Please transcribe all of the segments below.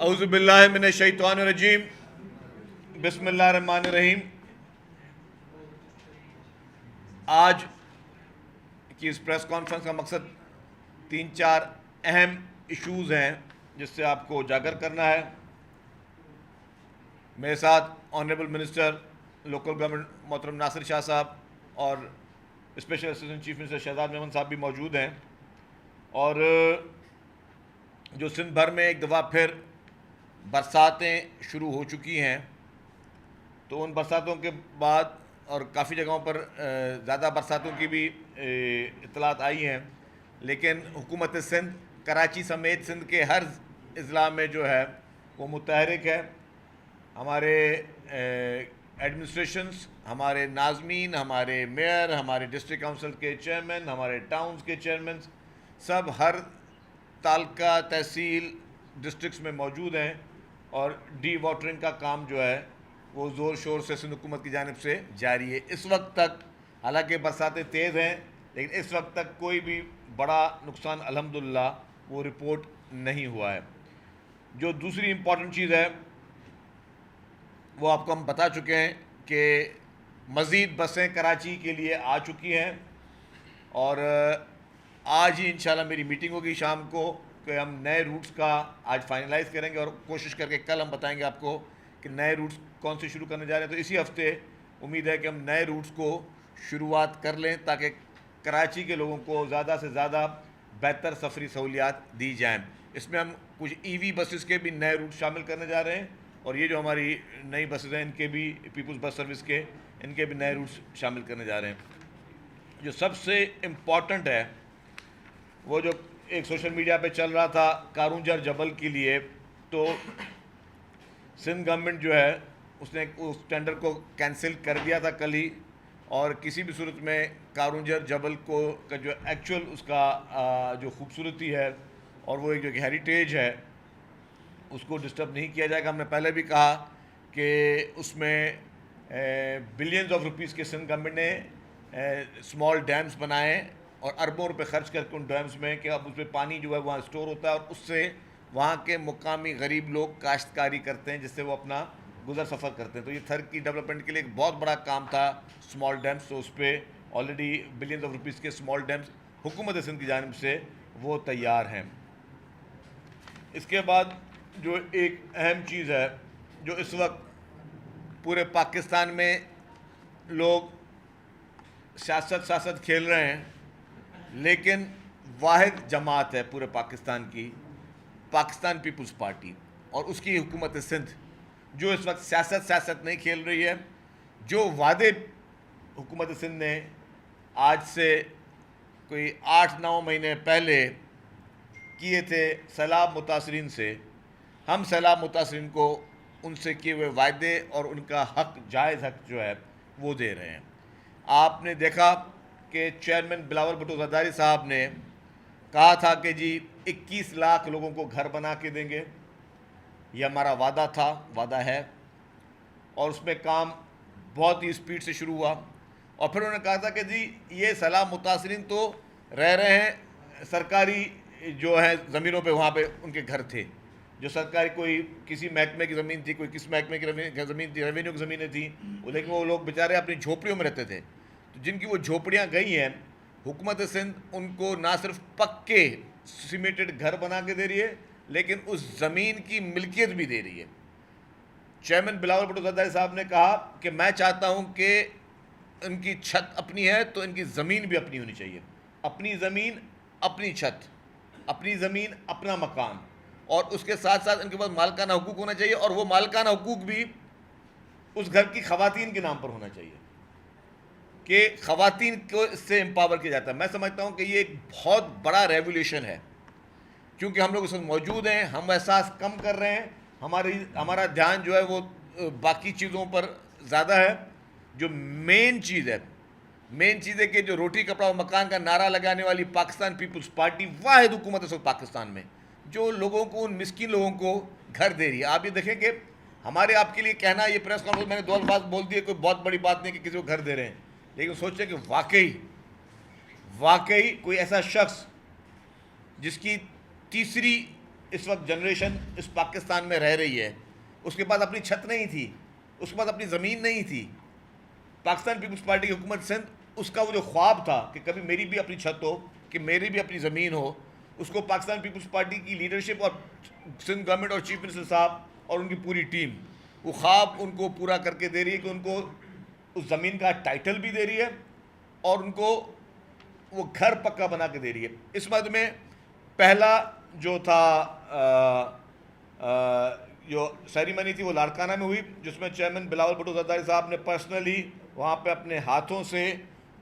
اعوذ باللہ من الشیطان الرجیم بسم اللہ الرحمن الرحیم۔ آج کی اس پریس کانفرنس کا مقصد 3-4 اہم ایشوز ہیں جس سے آپ کو اجاگر کرنا ہے۔ میرے ساتھ آنریبل منسٹر لوکل گورنمنٹ محترم ناصر شاہ صاحب اور special assistant chief minister Shahzad Memon صاحب بھی موجود ہیں، اور جو سندھ بھر میں ایک دفعہ پھر برساتیں شروع ہو چکی ہیں، تو ان برساتوں کے بعد اور کافی جگہوں پر زیادہ برساتوں کی بھی اطلاعات آئی ہیں، لیکن حکومت سندھ کراچی سمیت سندھ کے ہر اضلاع میں جو ہے وہ متحرک ہے۔ ہمارے ایڈمنسٹریشنز، ہمارے ناظمین، ہمارے میئر، ہمارے ڈسٹرکٹ کونسل کے چیئرمین، ہمارے ٹاؤنز کے چیئرمین، سب ہر تعلقہ تحصیل ڈسٹرکٹس میں موجود ہیں، اور ڈی واٹرنگ کا کام جو ہے وہ زور شور سے سندھ حکومت کی جانب سے جاری ہے۔ اس وقت تک حالانکہ برساتیں تیز ہیں، لیکن اس وقت تک کوئی بھی بڑا نقصان الحمدللہ وہ رپورٹ نہیں ہوا ہے۔ جو دوسری امپورٹنٹ چیز ہے وہ آپ کو ہم بتا چکے ہیں کہ مزید بسیں کراچی کے لیے آ چکی ہیں، اور آج ہی انشاءاللہ میری میٹنگ ہوگی شام کو کہ ہم نئے روٹس کا آج فائنلائز کریں گے، اور کوشش کر کے کل ہم بتائیں گے آپ کو کہ نئے روٹس کون سے شروع کرنے جا رہے ہیں۔ تو اسی ہفتے امید ہے کہ ہم نئے روٹس کو شروعات کر لیں تاکہ کراچی کے لوگوں کو زیادہ سے زیادہ بہتر سفری سہولیات دی جائیں۔ اس میں ہم کچھ ای وی بسز کے بھی نئے روٹ شامل کرنے جا رہے ہیں، اور یہ جو ہماری نئی بسز ہیں ان کے بھی پیپلز بس سروس کے ان کے بھی نئے روٹس شامل کرنے جا رہے ہیں۔ جو سب سے امپورٹنٹ ہے وہ جو ایک سوشل میڈیا پہ چل رہا تھا کارونجھر جبل کے لیے، تو سندھ گورنمنٹ جو ہے اس نے اس ٹینڈر کو کینسل کر دیا تھا کل ہی، اور کسی بھی صورت میں کارونجھر جبل کو کا جو ایکچوئل اس کا جو خوبصورتی ہے اور وہ ایک جو ہیریٹیج ہے اس کو ڈسٹرب نہیں کیا جائے گا۔ ہم نے پہلے بھی کہا کہ اس میں بلینز آف روپیز کے سندھ گورنمنٹ نے اسمال ڈیمز بنائے اور اربوں روپے خرچ کر کے ان ڈیمز میں کہ اب اس میں پانی جو ہے وہاں اسٹور ہوتا ہے، اور اس سے وہاں کے مقامی غریب لوگ کاشتکاری کرتے ہیں جس سے وہ اپنا گزر سفر کرتے ہیں۔ تو یہ تھر کی ڈیولپمنٹ کے لیے ایک بہت بڑا کام تھا اسمال ڈیمز، تو اس پہ آلریڈی بلینز آف روپیز کے اسمال ڈیمز حکومت سندھ کی جانب سے وہ تیار ہیں۔ اس کے بعد جو ایک اہم چیز ہے جو اس وقت پورے پاکستان میں لوگ سیاست کھیل رہے ہیں، لیکن واحد جماعت ہے پورے پاکستان کی، پاکستان پیپلز پارٹی اور اس کی حکومت سندھ، جو اس وقت سیاست نہیں کھیل رہی ہے۔ جو وعدے حکومت سندھ نے آج سے کوئی 8-9 مہینے پہلے کیے تھے سیلاب متاثرین سے، ہم سیلاب متاثرین کو ان سے کیے ہوئے وعدے اور ان کا حق، جائز حق جو ہے وہ دے رہے ہیں۔ آپ نے دیکھا کہ چیئرمین بلاول بھٹو زرداری صاحب نے کہا تھا کہ جی 21 لاکھ لوگوں کو گھر بنا کے دیں گے، یہ ہمارا وعدہ تھا، وعدہ ہے، اور اس میں کام بہت ہی اسپیڈ سے شروع ہوا۔ اور پھر انہوں نے کہا تھا کہ جی یہ سیلاب متاثرین تو رہ رہے ہیں سرکاری جو ہے زمینوں پہ، وہاں پہ ان کے گھر تھے، جو سرکاری کوئی کسی محکمے کی زمین تھی، کوئی کس محکمے کی زمین تھی، ریونیو کی زمینیں تھیں، لیکن وہ لوگ بیچارے اپنی جھوپڑیوں میں رہتے تھے۔ تو جن کی وہ جھوپڑیاں گئی ہیں، حکومت سندھ ان کو نہ صرف پکے سیمیٹڈ گھر بنا کے دے رہی ہے، لیکن اس زمین کی ملکیت بھی دے رہی ہے۔ چیئرمین بلاول بھٹو زرداری صاحب نے کہا کہ میں چاہتا ہوں کہ ان کی چھت اپنی ہے تو ان کی زمین بھی اپنی ہونی چاہیے، اپنی زمین اپنی چھت، اپنی زمین اپنا مکان، اور اس کے ساتھ ساتھ ان کے پاس مالکانہ حقوق ہونا چاہیے، اور وہ مالکانہ حقوق بھی اس گھر کی خواتین کے نام پر ہونا چاہیے کہ خواتین کو اس سے امپاور کیا جاتا ہے۔ میں سمجھتا ہوں کہ یہ ایک بہت بڑا ریولیوشن ہے، کیونکہ ہم لوگ اس وقت موجود ہیں، ہم احساس کم کر رہے ہیں، ہمارا دھیان جو ہے وہ باقی چیزوں پر زیادہ ہے۔ جو مین چیز ہے کہ جو روٹی کپڑا و مکان کا نعرہ لگانے والی پاکستان پیپلز پارٹی واحد حکومت اس وقت پاکستان میں جو لوگوں کو، ان مسکین لوگوں کو گھر دے رہی ہے۔ آپ یہ دیکھیں کہ ہمارے آپ کے لیے کہنا، یہ پریس کانفرنس میں نے 2 الفاظ بول دیے، کوئی بہت بڑی بات نہیں کہ کسی کو گھر دے رہے ہیں، لیکن سوچیں کہ واقعی کوئی ایسا شخص جس کی تیسری اس وقت جنریشن اس پاکستان میں رہ رہی ہے، اس کے پاس اپنی چھت نہیں تھی، اس کے پاس اپنی زمین نہیں تھی. پاکستان پیپلز پارٹی کی حکومت سندھ، اس کا وہ جو خواب تھا کہ کبھی میری بھی اپنی چھت ہو، کہ میری بھی اپنی زمین ہو، اس کو پاکستان پیپلز پارٹی کی لیڈرشپ اور سندھ گورنمنٹ اور چیف منسٹر صاحب اور ان کی پوری ٹیم وہ خواب ان کو پورا کر کے دے رہی ہے کہ ان کو اس زمین کا ٹائٹل بھی دے رہی ہے اور ان کو وہ گھر پکا بنا کے دے رہی ہے. اس مد میں پہلا جو تھا جو سیریمنی تھی وہ لاڑکانہ میں ہوئی، جس میں چیئرمین بلاول بھٹو زرداری صاحب نے پرسنلی وہاں پہ اپنے ہاتھوں سے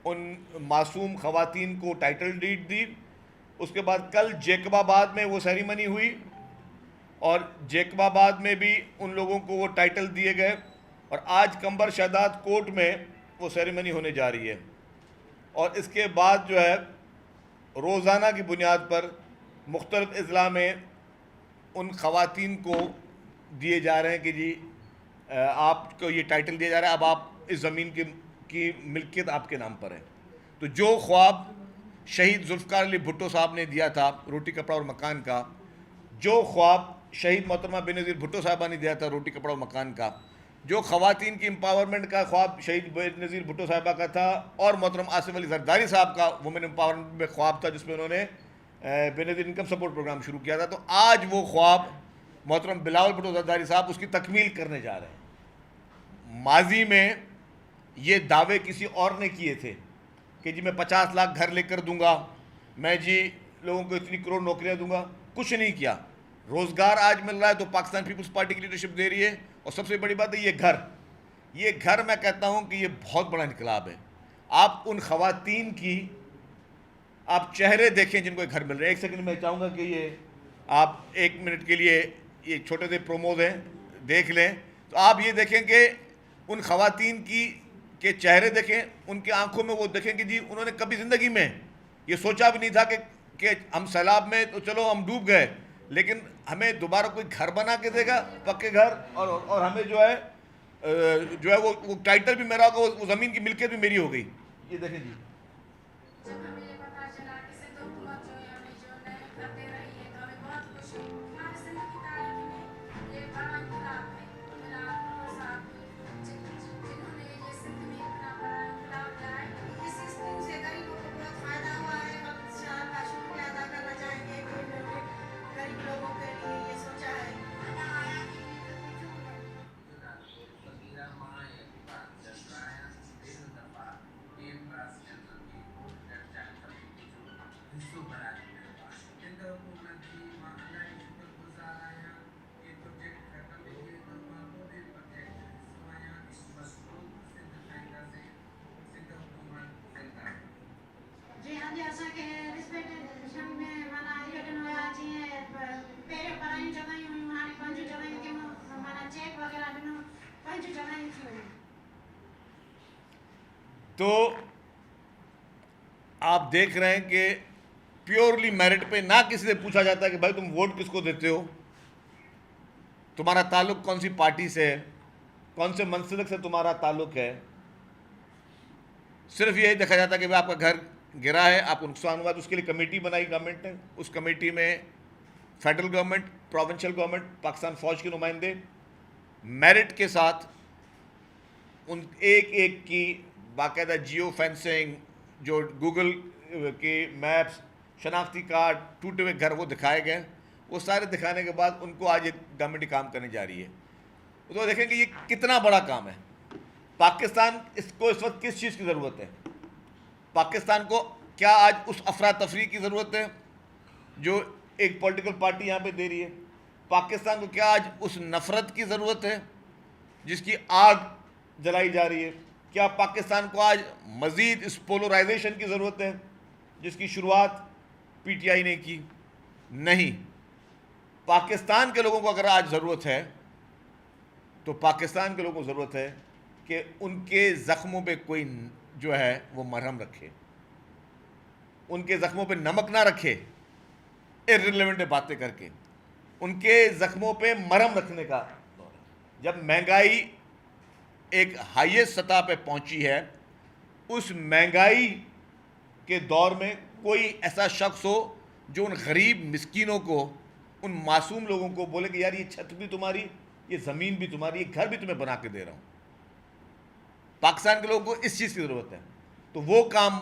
ان معصوم خواتین کو ٹائٹل ڈیڈ دی. اس کے بعد کل جیکب آباد میں وہ سیریمنی ہوئی اور جیکب آباد میں بھی ان لوگوں کو وہ ٹائٹل دیے گئے، اور آج کمبر شہداد کوٹ میں وہ سیریمنی ہونے جا رہی ہے. اور اس کے بعد جو ہے روزانہ کی بنیاد پر مختلف اضلاع میں ان خواتین کو دیے جا رہے ہیں کہ جی آپ کو یہ ٹائٹل دیا جا رہا ہے، اب آپ اس زمین کی ملکیت آپ کے نام پر ہے. تو جو خواب شہید ذوالفقار علی بھٹو صاحب نے دیا تھا روٹی کپڑا اور مکان کا، جو خواب شہید محترمہ بے نظیر بھٹو صاحبہ نے دیا تھا روٹی کپڑا اور مکان کا، جو خواتین کی امپاورمنٹ کا خواب شہید بے نظیر بھٹو صاحبہ کا تھا، اور محترم آصف علی زرداری صاحب کا وومن امپاورمنٹ میں خواب تھا جس میں انہوں نے بے نظیر انکم سپورٹ پروگرام شروع کیا تھا، تو آج وہ خواب محترم بلاول بھٹو زرداری صاحب اس کی تکمیل کرنے جا رہے ہیں. ماضی میں یہ دعوے کسی اور نے کیے تھے کہ جی میں 50 لاکھ گھر لے کر دوں گا، میں جی لوگوں کو اتنی کروڑ نوکریاں دوں گا. کچھ نہیں کیا. روزگار آج مل رہا ہے تو پاکستان پیپلز پارٹی کی لیڈرشپ دے رہی ہے، اور سب سے بڑی بات ہے یہ گھر میں کہتا ہوں کہ یہ بہت بڑا انقلاب ہے. آپ ان خواتین کی آپ چہرے دیکھیں جن کو گھر مل رہے ہیں. ایک سیکنڈ میں چاہوں گا کہ یہ آپ 1 منٹ کے لیے یہ چھوٹے سے پروموز ہیں دیکھ لیں، تو آپ یہ دیکھیں کہ ان خواتین کے چہرے دیکھیں، ان کے آنکھوں میں وہ دیکھیں کہ جی انہوں نے کبھی زندگی میں یہ سوچا بھی نہیں تھا کہ ہم سیلاب میں تو چلو ہم ڈوب گئے، لیکن ہمیں دوبارہ کوئی گھر بنا کے دے گا، پکے گھر، اور ہمیں جو ہے وہ ٹائٹل بھی میرا ہوگا، وہ زمین کی ملکیت بھی میری ہو گئی. یہ دیکھیں جی. تو آپ دیکھ رہے ہیں کہ پیورلی میرٹ پہ نہ کسی سے پوچھا جاتا ہے کہ بھائی تم ووٹ کس کو دیتے ہو، تمہارا تعلق کون سی پارٹی سے ہے، کون سے منسلک سے تمہارا تعلق ہے. صرف یہی دیکھا جاتا ہے کہ آپ کا گھر گرا ہے، آپ کو نقصان ہوا، تو اس کے لیے کمیٹی بنائی گورنمنٹ نے. اس کمیٹی میں federal government, provincial government, Pakistan فوج کے نمائندے میرٹ کے ساتھ ان ایک کی باقاعدہ جیو فینسنگ، جو گوگل کے میپس، شناختی کارڈ، ٹوٹے ہوئے گھر وہ دکھائے گئے. وہ سارے دکھانے کے بعد ان کو آج ایک گورنمنٹ کام کرنے جا رہی ہے. تو دیکھیں کہ یہ کتنا بڑا کام ہے. پاکستان اس وقت کس چیز کی ضرورت ہے؟ پاکستان کو کیا آج اس افراتفری کی ضرورت ہے جو ایک پولیٹیکل پارٹی یہاں پہ دے رہی ہے؟ پاکستان کو کیا آج اس نفرت کی ضرورت ہے جس کی آگ جلائی جا رہی ہے؟ کیا پاکستان کو آج مزید اس پولرائزیشن کی ضرورت ہے جس کی شروعات پی ٹی آئی نے کی؟ نہیں. پاکستان کے لوگوں کو اگر آج ضرورت ہے تو پاکستان کے لوگوں کو ضرورت ہے کہ ان کے زخموں پہ کوئی جو ہے وہ مرہم رکھے، ان کے زخموں پہ نمک نہ رکھے ارریلیونٹ باتیں کر کے، ان کے زخموں پہ مرہم رکھنے کا دور ہے. جب مہنگائی ایک ہائیسٹ سطح پہ پہنچی ہے، اس مہنگائی کے دور میں کوئی ایسا شخص ہو جو ان غریب مسکینوں کو ان معصوم لوگوں کو بولے کہ یار یہ چھت بھی تمہاری, یہ زمین بھی تمہاری, یہ گھر بھی تمہیں بنا کے دے رہا ہوں. پاکستان کے لوگوں کو اس چیز کی ضرورت ہے. تو وہ کام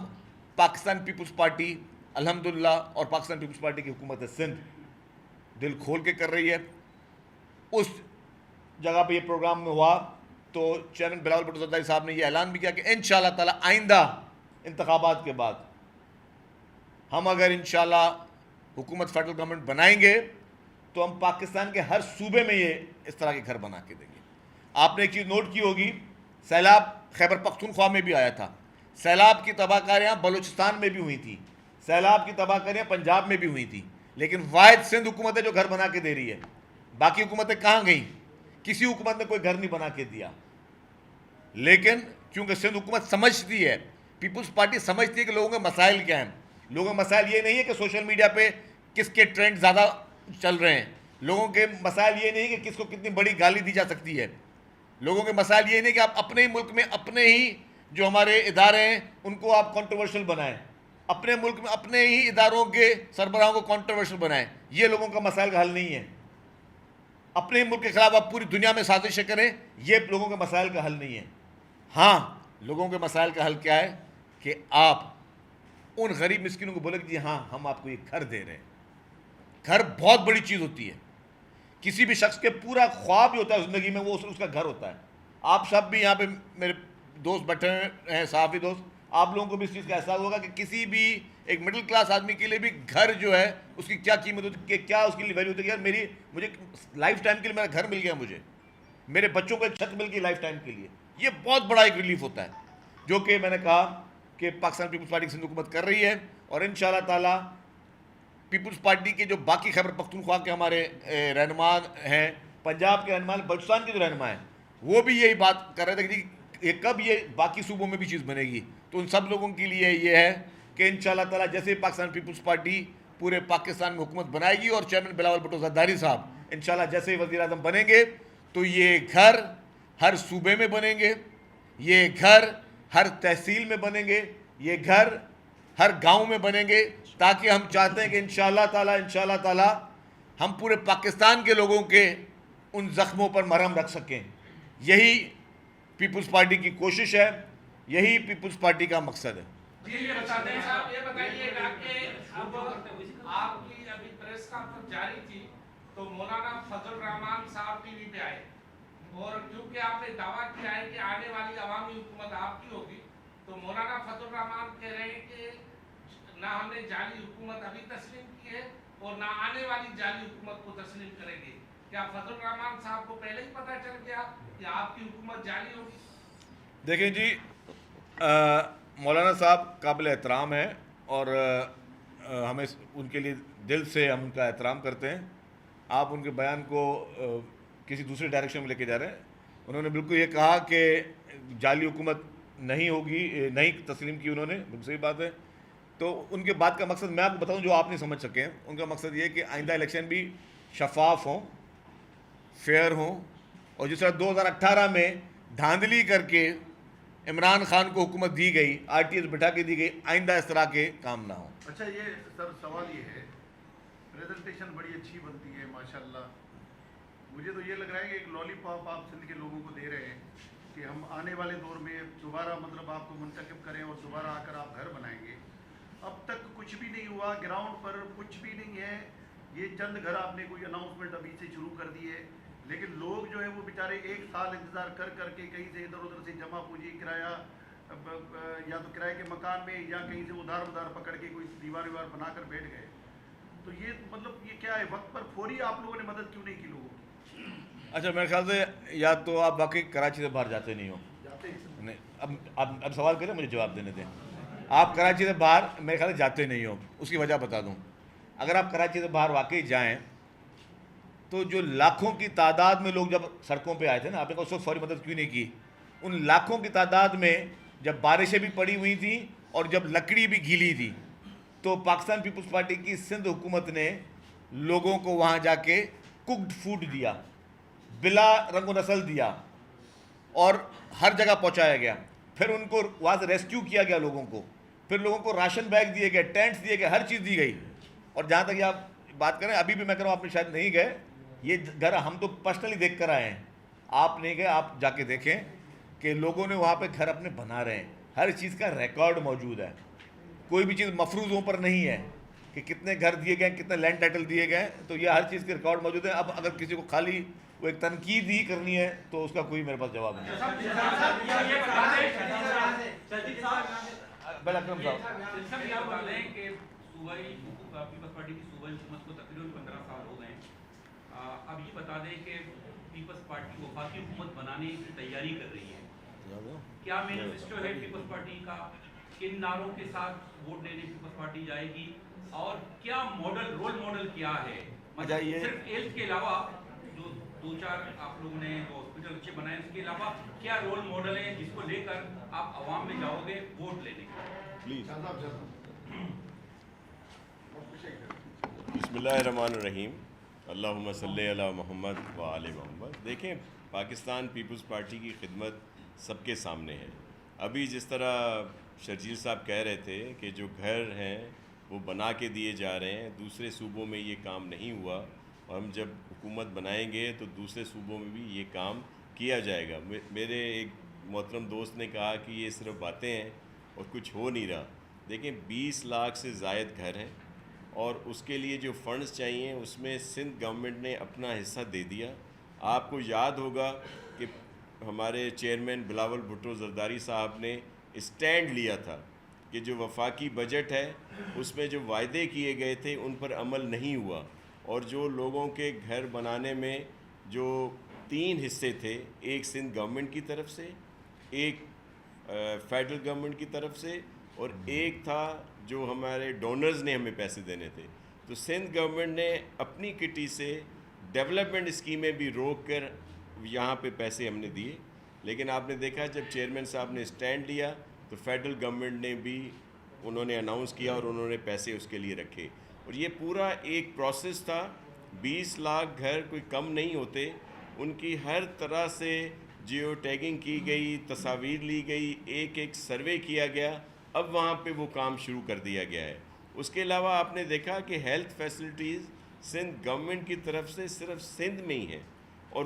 پاکستان پیپلز پارٹی الحمدللہ اور پاکستان پیپلز پارٹی کی حکومت سندھ دل کھول کے کر رہی ہے. اس جگہ پہ یہ پروگرام میں ہوا تو چیئرمین بلاول بھٹو زرداری صاحب نے یہ اعلان بھی کیا کہ انشاءاللہ تعالی آئندہ انتخابات کے بعد ہم اگر انشاءاللہ حکومت فیڈرل گورنمنٹ بنائیں گے تو ہم پاکستان کے ہر صوبے میں یہ اس طرح کے گھر بنا کے دیں گے. آپ نے ایک چیز نوٹ کی ہوگی, سیلاب خیبر پختونخوا میں بھی آیا تھا, سیلاب کی تباہ کاریاں بلوچستان میں بھی ہوئی تھی, سیلاب کی تباہ کاریاں پنجاب میں بھی ہوئی تھی, لیکن واحد سندھ حکومت ہے جو گھر بنا کے دے رہی ہے. باقی حکومتیں کہاں گئیں؟ کسی حکومت نے کوئی گھر نہیں بنا کے دیا. لیکن کیونکہ سندھ حکومت سمجھتی ہے, پیپلز پارٹی سمجھتی ہے کہ لوگوں کے مسائل کیا ہیں. لوگوں کے مسائل یہ نہیں ہے کہ سوشل میڈیا پہ کس کے ٹرینڈ زیادہ چل رہے ہیں, لوگوں کے مسائل یہ نہیں کہ کس کو کتنی بڑی گالی دی جا سکتی ہے, لوگوں کے مسائل یہ نہیں کہ آپ اپنے ہی ملک میں اپنے ہی جو ہمارے ادارے ہیں ان کو آپ کنٹروورشل بنائیں, اپنے ملک میں اپنے ہی اداروں کے سربراہوں کو کنٹروورشل بنائیں. یہ لوگوں کا مسائل کا حل نہیں ہے. اپنے ہی ملک کے خلاف آپ پوری دنیا میں سازشیں کریں, یہ لوگوں کے مسائل کا حل نہیں ہے. ہاں, لوگوں کے مسائل کا حل کیا ہے کہ آپ ان غریب مسکینوں کو بولے کہ جی ہاں ہم آپ کو یہ گھر دے رہے ہیں. گھر بہت بڑی چیز ہوتی ہے. کسی بھی شخص کے پورا خواب ہی ہوتا ہے زندگی میں, وہ اس کا گھر ہوتا ہے. آپ سب بھی یہاں پہ میرے دوست بیٹھے ہیں, صحافی دوست, آپ لوگوں کو بھی اس چیز کا احساس ہوگا کہ کسی بھی ایک مڈل کلاس آدمی کے لیے بھی گھر جو ہے اس کی کیا قیمت ہوتی ہے, کیا اس کی ویلیو ہوتی ہے. یار مجھے لائف ٹائم کے لیے میرا گھر مل گیا, مجھے میرے بچوں کو ایک چھت مل گئی لائف ٹائم کے لیے. یہ بہت بڑا ایک ریلیف ہوتا ہے, جو کہ میں نے کہا کہ پاکستان پیپلز پارٹی کی سندھ حکومت کر رہی ہے. اور انشاءاللہ تعالی پیپلز پارٹی کے جو باقی خیبر پختونخوا کے ہمارے رہنما ہیں, پنجاب کے رہنما, بلوچستان کے جو رہنما ہیں, وہ بھی یہی بات کر رہے تھے کہ کب یہ باقی صوبوں میں بھی چیز بنے گی. تو ان سب لوگوں کے لیے یہ ہے کہ انشاءاللہ تعالی جیسے پاکستان پیپلز پارٹی پورے پاکستان میں حکومت بنائے گی اور چیئرمین بلاول بھٹو زرداری صاحب انشاءاللہ جیسے ہی وزیر اعظم بنیں گے تو یہ گھر ہر صوبے میں بنیں گے, یہ گھر ہر تحصیل میں بنیں گے, یہ گھر ہر گاؤں میں بنیں گے, تاکہ ہم چاہتے ہیں کہ انشاءاللہ تعالی ہم پورے پاکستان کے لوگوں کے ان زخموں پر مرہم رکھ سکیں. یہی پیپلز پارٹی کی کوشش ہے, یہی پیپلز پارٹی کا مقصد ہے. جی یہ بتاتے ہیں صاحب, یہ بتائیے گا کہ اب آپ کی ابھی پریس کانفرنس جاری تھی تو مولانا فضل الرحمان صاحب ٹی وی پہ آئے, اور کیونکہ آپ نے دعویٰ کیا ہے کہ آنے والی عوامی حکومت آپ کی ہوگی, تو مولانا فضل الرحمان کہہ رہے ہیں کہ نہ ہم نے جعلی حکومت ابھی تسلیم کی ہے اور نہ آنے والی جعلی حکومت کو تسلیم کریں گے. کیا فضل الرحمان صاحب کو پہلے ہی پتہ چل گیا کہ آپ کی حکومت جعلی ہوگی؟ دیکھیں جی, مولانا صاحب قابل احترام ہیں اور ہمیں ان کے لیے دل سے ہم ان کا احترام کرتے ہیں. آپ ان کے بیان کو کسی دوسرے ڈائریکشن میں لے کے جا رہے ہیں. انہوں نے بالکل یہ کہا کہ جعلی حکومت نہیں ہوگی, نہیں تسلیم کی انہوں نے, بالکل صحیح بات ہے. تو ان کے بات کا مقصد میں آپ کو بتاؤں جو آپ نہیں سمجھ سکے ہیں. ان کا مقصد یہ ہے کہ آئندہ الیکشن بھی شفاف ہوں, فیئر ہوں, اور جس طرح 2018 میں دھاندلی کر کے عمران خان کو حکومت دی گئی, آر ٹی ایس بٹھا کے دی گئی, آئندہ اس طرح کے کام نہ ہوں. اچھا یہ سر سوال یہ ہے, پریزنٹیشن بڑی اچھی بنتی ہے ماشاءاللہ. مجھے تو یہ لگ رہا ہے کہ ایک لالی پاپ آپ سندھ کے لوگوں کو دے رہے ہیں کہ ہم آنے والے دور میں دوبارہ مطلب آپ کو منتخب کریں اور دوبارہ آ کر آپ گھر بنائیں گے. اب تک کچھ بھی نہیں ہوا, گراؤنڈ پر کچھ بھی نہیں ہے. یہ چند گھر آپ نے کوئی اناؤنسمنٹ ابھی سے شروع کر دی ہے, لیکن لوگ جو ہیں وہ بیچارے ایک سال انتظار کر کر کے کہیں سے ادھر ادھر سے جمع پوجی کرایہ یا تو کرائے کے مکان میں یا کہیں سے ادھار پکڑ کے کوئی دیوار بنا کر بیٹھ گئے. تو یہ مطلب یہ کیا ہے, وقت پر فوری آپ لوگوں نے مدد کیوں نہیں کی لوگوں کی؟ اچھا میرے خیال سے یا تو آپ واقعی کراچی سے باہر جاتے نہیں ہو. نہیں, اب سوال کریں, مجھے جواب دینے دیں. آپ کراچی سے باہر میرے خیال سے جاتے نہیں ہو. اس کی وجہ بتا دوں. اگر آپ کراچی سے باہر واقعی جائیں تو جو لاکھوں کی تعداد میں لوگ جب سڑکوں پہ آئے تھے نا, آپ نے کہا اس وقت فوری مدد کیوں نہیں کی. ان لاکھوں کی تعداد میں جب بارشیں بھی پڑی ہوئی تھیں اور جب لکڑی بھی گیلی تھی, تو پاکستان پیپلز پارٹی کی سندھ حکومت نے لوگوں کو وہاں جا کے کوکڈ فوڈ دیا, بلا رنگ و نسل دیا, اور ہر جگہ پہنچایا گیا. پھر ان کو وہاں سے ریسکیو کیا گیا لوگوں کو, پھر لوگوں کو راشن بیگ دیے گئے, ٹینٹس دیے گئے, ہر چیز دی گئی. اور جہاں تک یہ آپ بات کریں. ابھی بھی میں کہہ رہا ہوں آپ نے شاید نہیں گئے, یہ گھر ہم تو پرسنلی دیکھ کر آئے ہیں, آپ نہیں گئے, آپ جا کے دیکھیں کہ لوگوں نے وہاں پہ گھر اپنے بنا رہے ہیں, ہر چیز کا ریکارڈ موجود ہے, کوئی بھی چیز مفروضوں پر نہیں ہے کہ کتنے گھر دیے گئے, کتنے لینڈ ٹائٹل دیے گئے, تو یہ ہر چیز کے ریکارڈ موجود ہے. اب اگر کسی کو خالی وہ ایک تنقید ہی کرنی ہے تو اس کا کوئی میرے پاس جواب نہیں ہے. بل اکرم صاحب یہ بتا دیں کہ صوبائی پیپلز پارٹی کی صوبائی حکومت کو تقریباً 15 سال ہو گئے ہیں. اب یہ بتا دیں کہ پیپلز پارٹی وفاقی حکومت بنانے کی تیاری کر رہی ہے, کیا مینیفیسٹو ہے پیپلز پارٹی کا, کن نعروں کے ساتھ ووٹ لینے پیپلز پارٹی جائے گی, اور کیا ماڈل رول ماڈل کیا ہے, مطلب صرف ایج کے علاوہ جو 2-4 آپ لوگوں نے جو ہاسپٹل اچھے بنائے اس کے علاوہ کیا رول ماڈل ہے جس کو لے کر آپ عوام میں جاؤ گے ووٹ لینے کے لیے؟ بسم اللہ الرحمن الرحیم. اللہم صلی علی محمد و آل محمد. دیکھیں, پاکستان پیپلز پارٹی کی خدمت سب کے سامنے ہے. ابھی جس طرح شرجیل صاحب کہہ رہے تھے کہ جو گھر ہیں وہ بنا کے دیے جا رہے ہیں, دوسرے صوبوں میں یہ کام نہیں ہوا, اور ہم جب حکومت بنائیں گے تو دوسرے صوبوں میں بھی یہ کام کیا جائے گا. میرے ایک محترم دوست نے کہا کہ یہ صرف باتیں ہیں اور کچھ ہو نہیں رہا. دیکھیں, 20 لاکھ سے زائد گھر ہیں, اور اس کے لیے جو فنڈز چاہیے اس میں سندھ گورنمنٹ نے اپنا حصہ دے دیا. آپ کو یاد ہوگا کہ ہمارے چیئرمین بلاول بھٹو زرداری صاحب نے اسٹینڈ لیا تھا کہ جو وفاقی بجٹ ہے اس میں جو وعدے کیے گئے تھے ان پر عمل نہیں ہوا, اور جو لوگوں کے گھر بنانے میں جو 3 حصے تھے, ایک سندھ گورنمنٹ کی طرف سے, ایک فیڈرل گورنمنٹ کی طرف سے, اور ایک تھا جو ہمارے ڈونرز نے ہمیں پیسے دینے تھے. تو سندھ گورنمنٹ نے اپنی کٹی سے ڈیولپمنٹ اسکیمیں بھی روک کر یہاں پہ پیسے ہم نے دیے. لیکن آپ نے دیکھا جب چیئرمین صاحب نے اسٹینڈ لیا تو فیڈرل گورنمنٹ نے بھی انہوں نے اناؤنس کیا اور انہوں نے پیسے اس کے لیے رکھے, اور یہ پورا ایک پروسیس تھا. 20 لاکھ گھر کوئی کم نہیں ہوتے, ان کی ہر طرح سے جیو ٹیگنگ کی گئی, تصاویر لی گئی, ایک ایک سروے کیا گیا, اب وہاں پہ وہ کام شروع کر دیا گیا ہے. اس کے علاوہ آپ نے دیکھا کہ ہیلتھ فیسلٹیز سندھ گورنمنٹ کی طرف سے صرف سندھ میں ہی ہیں, اور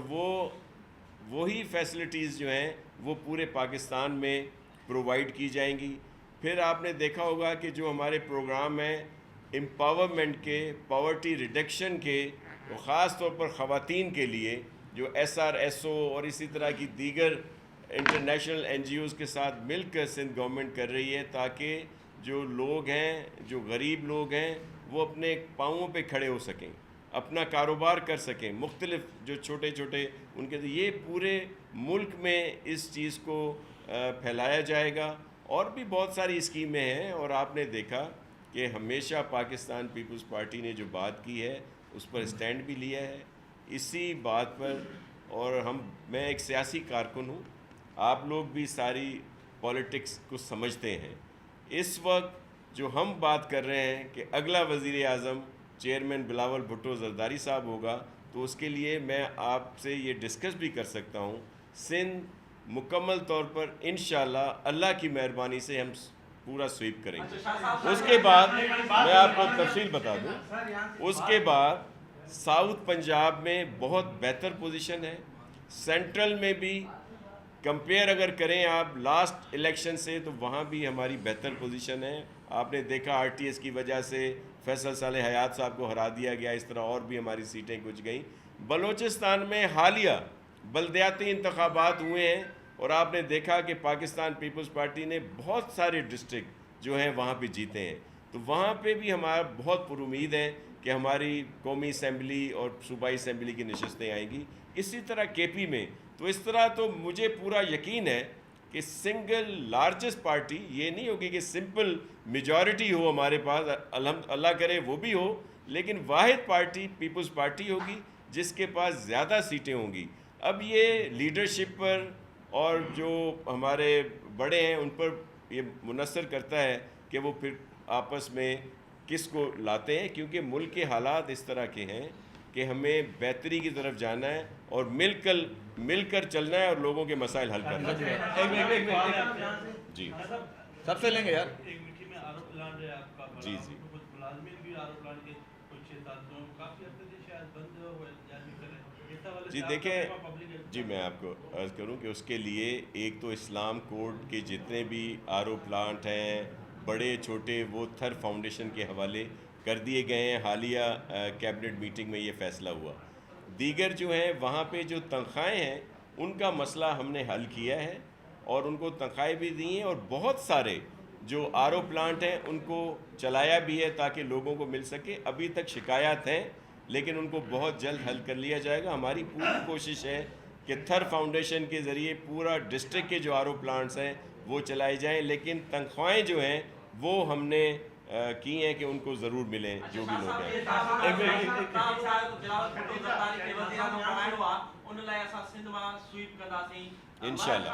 وہی فیسلٹیز جو ہیں وہ پورے پاکستان میں پرووائڈ کی جائیں گی. پھر آپ نے دیکھا ہوگا کہ جو ہمارے پروگرام ہیں امپاورمنٹ کے, پاورٹی ریڈکشن کے, خاص طور پر خواتین کے لیے جو SRSO اور اسی طرح کی دیگر انٹرنیشنل NGOز کے ساتھ مل کر سندھ گورنمنٹ کر رہی ہے, تاکہ جو لوگ ہیں, جو غریب لوگ ہیں, وہ اپنے پاؤں پہ کھڑے ہو سکیں, اپنا کاروبار کر سکیں. مختلف جو چھوٹے چھوٹے ان کے, یہ پورے ملک میں اس چیز کو پھیلایا جائے گا. اور بھی بہت ساری اسکیمیں ہیں, اور آپ نے دیکھا کہ ہمیشہ پاکستان پیپلز پارٹی نے جو بات کی ہے اس پر اسٹینڈ بھی لیا ہے اسی بات پر. اور میں ایک سیاسی کارکن ہوں, آپ لوگ بھی ساری پولیٹکس کو سمجھتے ہیں. اس وقت جو ہم بات کر رہے ہیں کہ اگلا وزیر اعظم چیئرمین بلاول بھٹو زرداری صاحب ہوگا, تو اس کے لیے میں آپ سے یہ ڈسکس بھی کر سکتا ہوں. سندھ مکمل طور پر انشاءاللہ اللہ کی مہربانی سے ہم پورا سویپ کریں گے. اس کے بعد میں آپ کو تفصیل بتا دوں, اس کے بعد ساؤتھ پنجاب میں بہت بہتر پوزیشن ہے, سینٹرل میں بھی کمپیئر اگر کریں آپ لاسٹ الیکشن سے تو وہاں بھی ہماری بہتر پوزیشن ہے. آپ نے دیکھا RTS کی وجہ سے فیصل صالح حیات صاحب کو ہرا دیا گیا, اس طرح اور بھی ہماری سیٹیں کچھ گئیں. بلوچستان میں حالیہ بلدیاتی انتخابات ہوئے ہیں, اور آپ نے دیکھا کہ پاکستان پیپلز پارٹی نے بہت سارے ڈسٹرکٹ جو ہیں وہاں پہ جیتے ہیں. تو وہاں پہ بھی ہمارا بہت پر امید ہے کہ ہماری قومی اسمبلی اور صوبائی اسمبلی کی نشستیں آئیں گی. اسی طرح KP میں. تو اس طرح تو مجھے پورا یقین ہے کہ سنگل لارجسٹ پارٹی یہ نہیں ہوگی کہ سمپل میجورٹی ہو ہمارے پاس, اللہ کرے وہ بھی ہو, لیکن واحد پارٹی پیپلز پارٹی ہوگی جس کے پاس زیادہ سیٹیں ہوں گی. اب یہ لیڈرشپ پر اور جو ہمارے بڑے ہیں ان پر یہ منحصر کرتا ہے کہ وہ پھر آپس میں کس کو لاتے ہیں, کیونکہ ملک کے حالات اس طرح کے ہیں کہ ہمیں بہتری کی طرف جانا ہے اور مل کر چلنا ہے اور لوگوں کے مسائل حل کرنا ہے. جی سب سے لیں گے یار. ایک میٹھی میں آروپ لان رہے آپ کا, جی جی ملازمین بھی آروپ لان کے کچھ 6-7 جی دیکھیں جی میں آپ کو عرض کروں کہ اس کے لیے ایک تو اسلام کورٹ کے جتنے بھی آر او پلانٹ ہیں بڑے چھوٹے وہ تھر فاؤنڈیشن کے حوالے کر دیے گئے ہیں. حالیہ کیبنٹ میٹنگ میں یہ فیصلہ ہوا. دیگر جو ہیں وہاں پہ جو تنخواہیں ہیں ان کا مسئلہ ہم نے حل کیا ہے اور ان کو تنخواہیں بھی دی ہیں, اور بہت سارے جو آر او پلانٹ ہیں ان کو چلایا بھی ہے تاکہ لوگوں کو مل سکے. ابھی تک شکایات ہیں لیکن ان کو بہت جلد حل کر لیا جائے گا. ہماری پوری کوشش ہے کہ تھر فاؤنڈیشن کے ذریعے پورا ڈسٹرکٹ کے جو آر او پلانٹس ہیں وہ چلائے جائیں, لیکن تنخواہیں جو ہیں وہ ہم نے کی ہیں کہ ان کو ضرور ملیں جو بھی لوگ ہیں. انشاءاللہ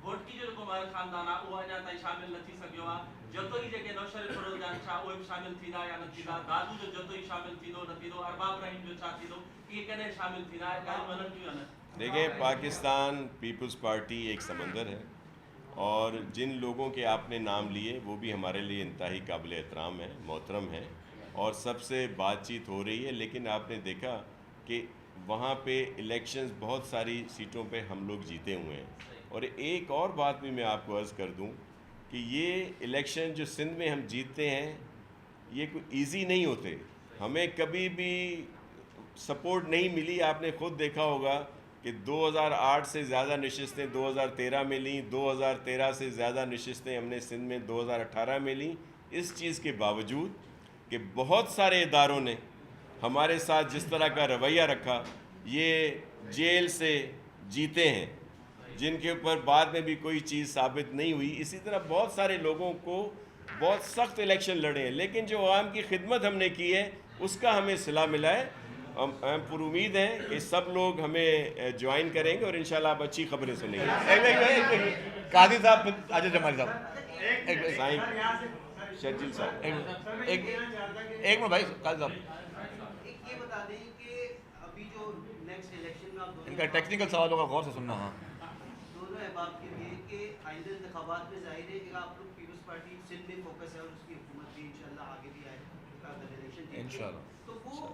ووٹ کی جو مر خاندان ہے وہ اجا تائیں شامل نہ تھی سگیو ہے. جتوئی جے نوشر فروز جان شاہ وہ شامل تھیدا یا نہ تھیدا, دادو جو جتوئی شامل تھیدو نہ تھیدو, ارباب رحیم جو چا تھیدو یہ کنے شامل تھیدا ہے کہیں منن کیوں نہ. دیکھیں پاکستان پیپلز پارٹی ایک سمندر ہے اور جن لوگوں کے آپ نے نام لیے وہ بھی ہمارے لیے انتہائی قابل احترام ہیں, محترم ہیں اور سب سے بات چیت ہو رہی ہے. لیکن آپ نے دیکھا کہ وہاں پہ الیکشنز بہت ساری سیٹوں پہ ہم لوگ جیتے ہوئے ہیں. اور ایک اور بات بھی میں آپ کو عرض کر دوں کہ یہ الیکشن جو سندھ میں ہم جیتتے ہیں یہ کوئی ایزی نہیں ہوتے. ہمیں کبھی بھی سپورٹ نہیں ملی. آپ نے خود دیکھا ہوگا کہ 2008 سے زیادہ نشستیں 2013 میں لیں, 2013 سے زیادہ نشستیں ہم نے سندھ میں 2018 میں لیں. اس چیز کے باوجود کہ بہت سارے اداروں نے ہمارے ساتھ جس طرح کا رویہ رکھا, یہ جیل سے جیتے ہیں جن کے اوپر بعد میں بھی کوئی چیز ثابت نہیں ہوئی. اسی طرح بہت سارے لوگوں کو بہت سخت الیکشن لڑے ہیں لیکن جو عوام کی خدمت ہم نے کی ہے اس کا ہمیں صلہ ملا ہے. ہم پر امید ہیں کہ سب لوگ ہمیں جوائن کریں گے اور انشاءاللہ آپ اچھی خبریں سنیں گے. قاضی صاحب عاجز جمالی صاحب سائن شرجیل صاحب ایک منٹ بھائی. قاضی صاحب یہ بتا دیں کہ ابھی جو نیکسٹ الیکشن میں آپ ان کا ٹیکنیکل سوالوں کا غور سے سننا. ہاں دونوں احباب کے لیے کہ آئندہ انتخابات میں ظاہر ہے کہ آپ لوگ پیپلز پارٹی سندھ میں فوکس ہے اور اس کی حکومت بھی انشاءاللہ آگے بھی آئے انشاءاللہ. تو وہ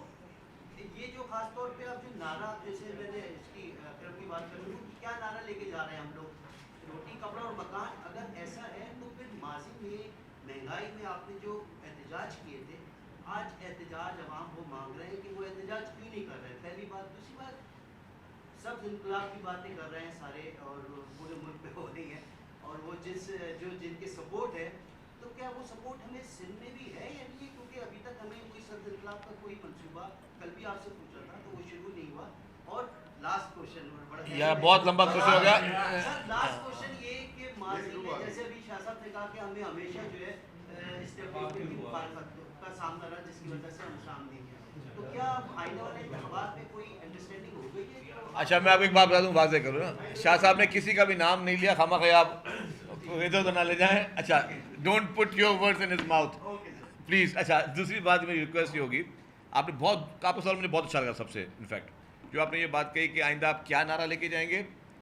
یہ جو خاص طور پہ آپ جو نعرہ, جیسے میں نے اس کی کی بات کروں کہ کیا نعرہ لے کے جا رہے ہیں ہم لوگ, روٹی کپڑا اور مکان. اگر ایسا ہے تو پھر ماضی میں مہنگائی میں آپ نے جو احتجاج کیے تھے, آج احتجاج عوام وہ مانگ رہے ہیں کہ وہ احتجاج کیوں نہیں کر رہے. پہلی بات. دوسری بات, سب انقلاب کی باتیں کر رہے ہیں سارے اور پورے ملک پہ ہو رہی ہیں, اور وہ جن کے سپورٹ ہے, تو کیا وہ سپورٹ ہمیں سندھ میں بھی ہے یا نہیں؟ کیونکہ ابھی تک ہمیں کوئی سب انقلاب کا کوئی منصوبہ, کل بھی آپ سے پوچھا تھا تو وہ شروع نہیں ہوا. اور لاسٹ کوشچن یار بہت لمبا کوشچن ہو گیا. سر لاسٹ کوشچن یہ کہ ماضی میں جیسے ابھی شاہ صاحب نے کہا کہ ہمیں ہمیشہ جو ہے اسٹیبلشمنٹ کی مخالفت کا سامنا رہا جس کی وجہ سے ہم سامنے ہیں, تو کیا آئندہ والے انتخابات میں کوئی انڈرسٹینڈنگ ہو گئی ہے؟ اچھا میں آپ ایک بات بتا دوں, واضح کروں نا. شاہ صاحب نے کسی کا بھی نام نہیں لیا, خواہ آپ ادھر ادھر نہ لے جائیں. اچھا don't put your words in his mouth please. اچھا دوسری بات میری ریکویسٹ یہ ہوگی, آپ نے بہت آپ کا سوال مجھے بہت اچھا لگا سب سے. انفیکٹ جو آپ نے یہ بات کہی کہ آئندہ آپ کیا نعرہ لے کے جائیں گے,